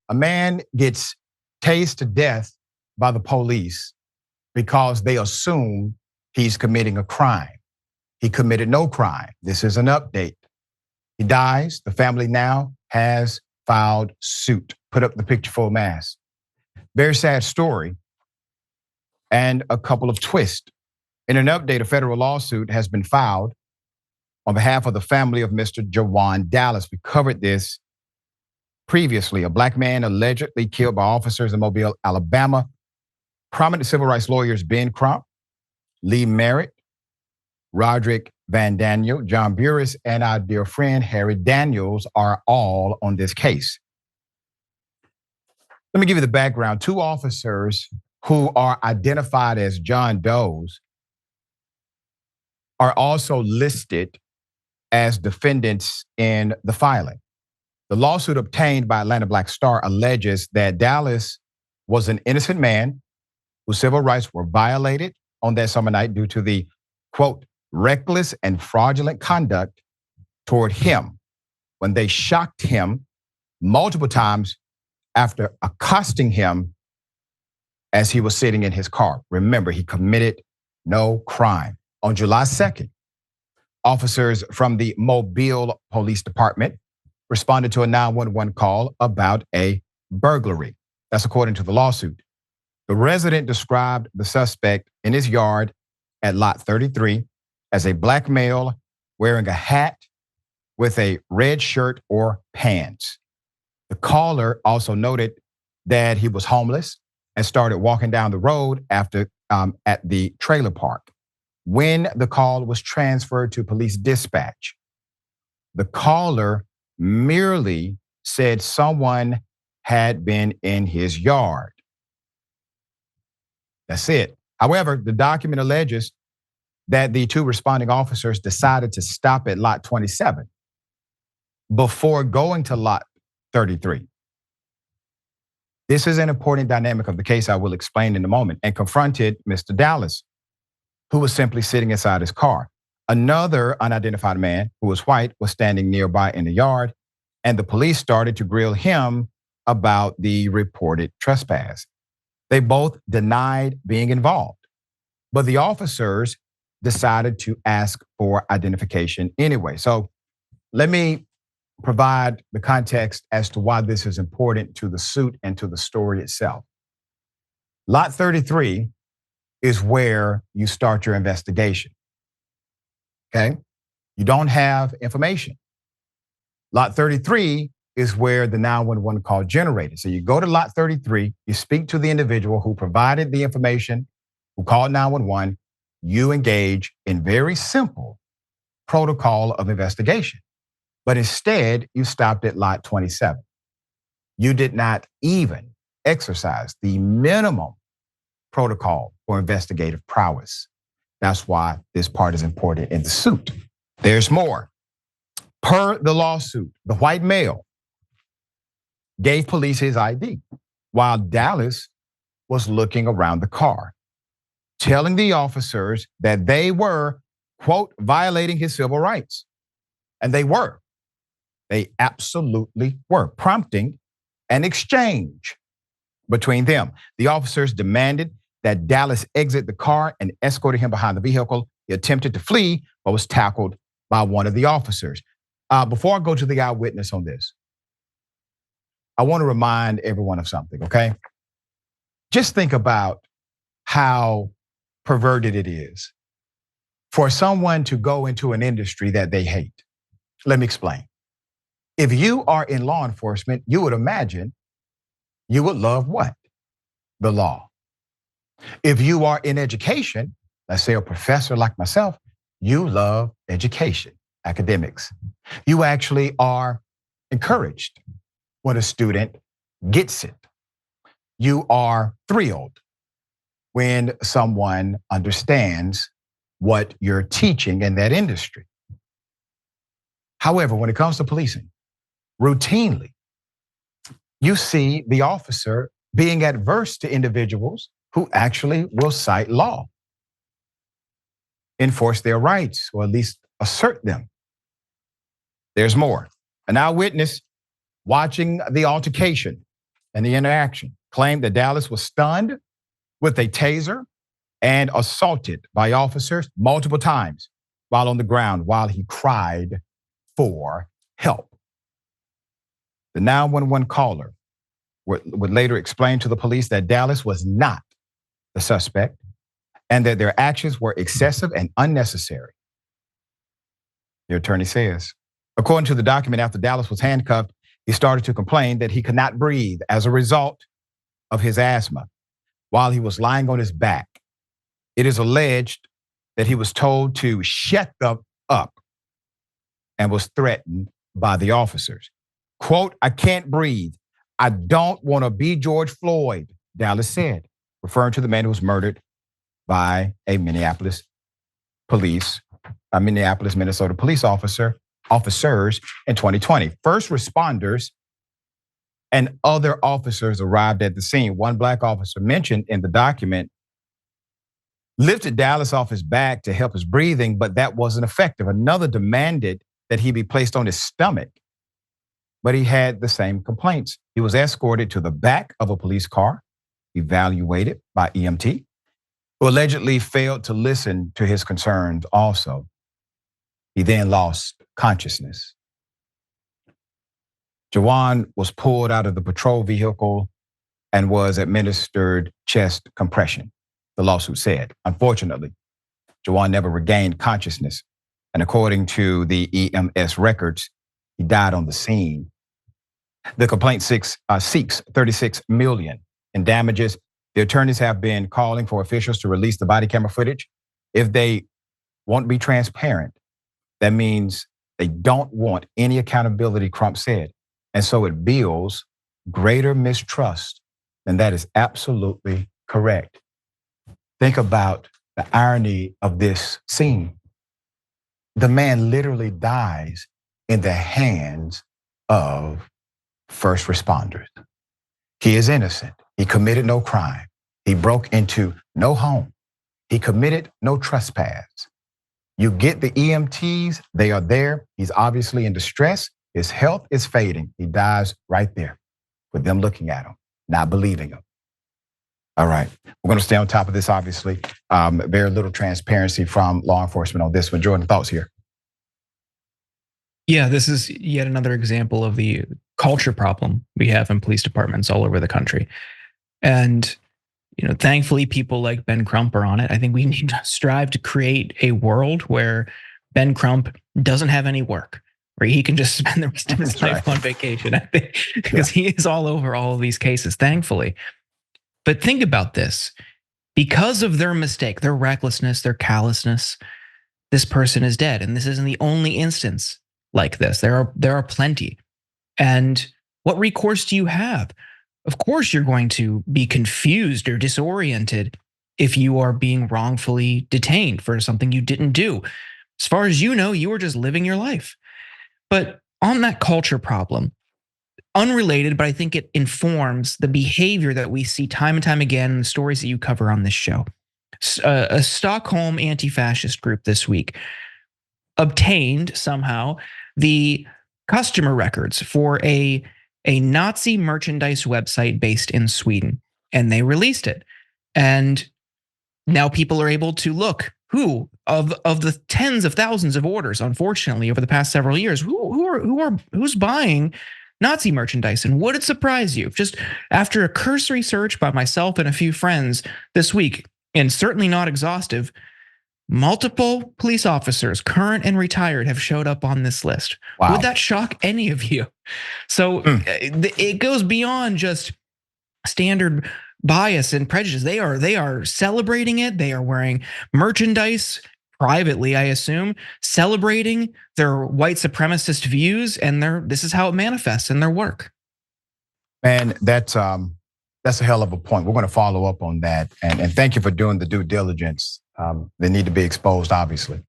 A man gets tased to death by the police because they assume he's committing a crime. He committed no crime. This is an update. He dies. The family now has filed suit. Put up the picture full mass. Very sad story and a couple of twists. In an update, a federal lawsuit has been filed on behalf of the family of Mr. Jawan Dallas. We covered this previously. A black man allegedly killed by officers in Mobile, Alabama. Prominent civil rights lawyers Ben Crump, Lee Merritt, Roderick Van Daniel, John Burris, and our dear friend Harry Daniels are all on this case. Let me give you the background. Two officers who are identified as John Does are also listed as defendants in the filing. The lawsuit obtained by Atlanta Black Star alleges that Dallas was an innocent man whose civil rights were violated on that summer night due to the, quote, reckless and fraudulent conduct toward him when they shocked him multiple times after accosting him as he was sitting in his car. Remember, he committed no crime. On July 2nd, officers from the Mobile Police Department responded to a 911 call about a burglary. That's according to the lawsuit. The resident described the suspect in his yard at lot 33 as a black male wearing a hat with a red shirt or pants. The caller also noted that he was homeless and started walking down the road after at the trailer park. When the call was transferred to police dispatch, the caller merely said someone had been in his yard. That's it. However, the document alleges that the two responding officers decided to stop at lot 27 before going to lot 33. This is an important dynamic of the case I will explain in a moment, and confronted Mr. Dallas, who was simply sitting inside his car. Another unidentified man who was white was standing nearby in the yard, and the police started to grill him about the reported trespass. They both denied being involved, but the officers decided to ask for identification anyway. So let me provide the context as to why this is important to the suit and to the story itself. Lot 33 is where you start your investigation. Okay? You don't have information. Lot 33 is where the 911 call generated. So you go to lot 33, you speak to the individual who provided the information, who called 911, you engage in very simple protocol of investigation. But instead, you stopped at lot 27. You did not even exercise the minimum protocol for investigative prowess. That's why this part is important in the suit. There's more. Per the lawsuit, the white male gave police his ID while Dallas was looking around the car, telling the officers that they were, quote, violating his civil rights. And they were. They absolutely were, prompting an exchange between them. The officers demanded that Dallas exit the car and escorted him behind the vehicle. He attempted to flee, but was tackled by one of the officers. Before I go to the eyewitness on this, I want to remind everyone of something, okay? Just think about how perverted it is for someone to go into an industry that they hate. Let me explain. If you are in law enforcement, you would imagine you would love what? The law. If you are in education, let's say a professor like myself, you love education, academics. You actually are encouraged when a student gets it. You are thrilled when someone understands what you're teaching in that industry. However, when it comes to policing, routinely, you see the officer being adverse to individuals who actually will cite law, enforce their rights, or at least assert them. There's more. An eyewitness watching the altercation in the interaction, claimed that Dallas was stunned with a taser and assaulted by officers multiple times while on the ground while he cried for help. The 911 caller would later explain to the police that Dallas was not the suspect and that their actions were excessive and unnecessary. The attorney says, according to the document, after Dallas was handcuffed, he started to complain that he could not breathe as a result of his asthma while he was lying on his back. It is alleged that he was told to shut up and was threatened by the officers. Quote, "I can't breathe. I don't want to be George Floyd," Dallas said, referring to the man who was murdered by a Minneapolis, Minnesota police officers in 2020. First responders and other officers arrived at the scene. One black officer mentioned in the document lifted Dallas off his back to help his breathing, but that wasn't effective. Another demanded that he be placed on his stomach, but he had the same complaints. He was escorted to the back of a police car, evaluated by EMT, who allegedly failed to listen to his concerns also. He then lost consciousness. Jawan was pulled out of the patrol vehicle and was administered chest compression, the lawsuit said. Unfortunately, Jawan never regained consciousness. And according to the EMS records, he died on the scene. The complaint seeks $36 million in damages. The attorneys have been calling for officials to release the body camera footage. If they won't be transparent, that means they don't want any accountability, Crump said. And so it builds greater mistrust. And that is absolutely correct. Think about the irony of this scene. The man literally dies in the hands of first responders. He is innocent. He committed no crime. He broke into no home. He committed no trespass. You get the EMTs, they are there. He's obviously in distress. His health is fading. He dies right there with them looking at him, not believing him. All right, we're gonna stay on top of this, obviously. Very little transparency from law enforcement on this one. Jordan, thoughts here? Yeah, this is yet another example of the culture problem we have in police departments all over the country. And thankfully, people like Ben Crump are on it. I think we need to strive to create a world where Ben Crump doesn't have any work, where he can just spend the rest of his life on vacation, I think, because he is all over all of these cases, thankfully. But think about this. Because of their mistake, their recklessness, their callousness, this person is dead. And this isn't the only instance like this. There are plenty. And what recourse do you have? Of course, you're going to be confused or disoriented if you are being wrongfully detained for something you didn't do. As far as you know, you were just living your life. But on that culture problem, unrelated, but I think it informs the behavior that we see time and time again in the stories that you cover on this show. A Stockholm anti-fascist group this week obtained somehow the customer records for a Nazi merchandise website based in Sweden, and they released it. And now people are able to look who of the tens of thousands of orders, unfortunately, over the past several years, who's buying Nazi merchandise. And would it surprise you, just after a cursory search by myself and a few friends this week, and certainly not exhaustive, multiple police officers, current and retired, have showed up on this list. Wow. Would that shock any of you? So it goes beyond just standard bias and prejudice. They are celebrating it. They are wearing merchandise privately, I assume, celebrating their white supremacist views, and this is how it manifests in their work. And that's a hell of a point. We're going to follow up on that, and thank you for doing the due diligence. They need to be exposed, obviously.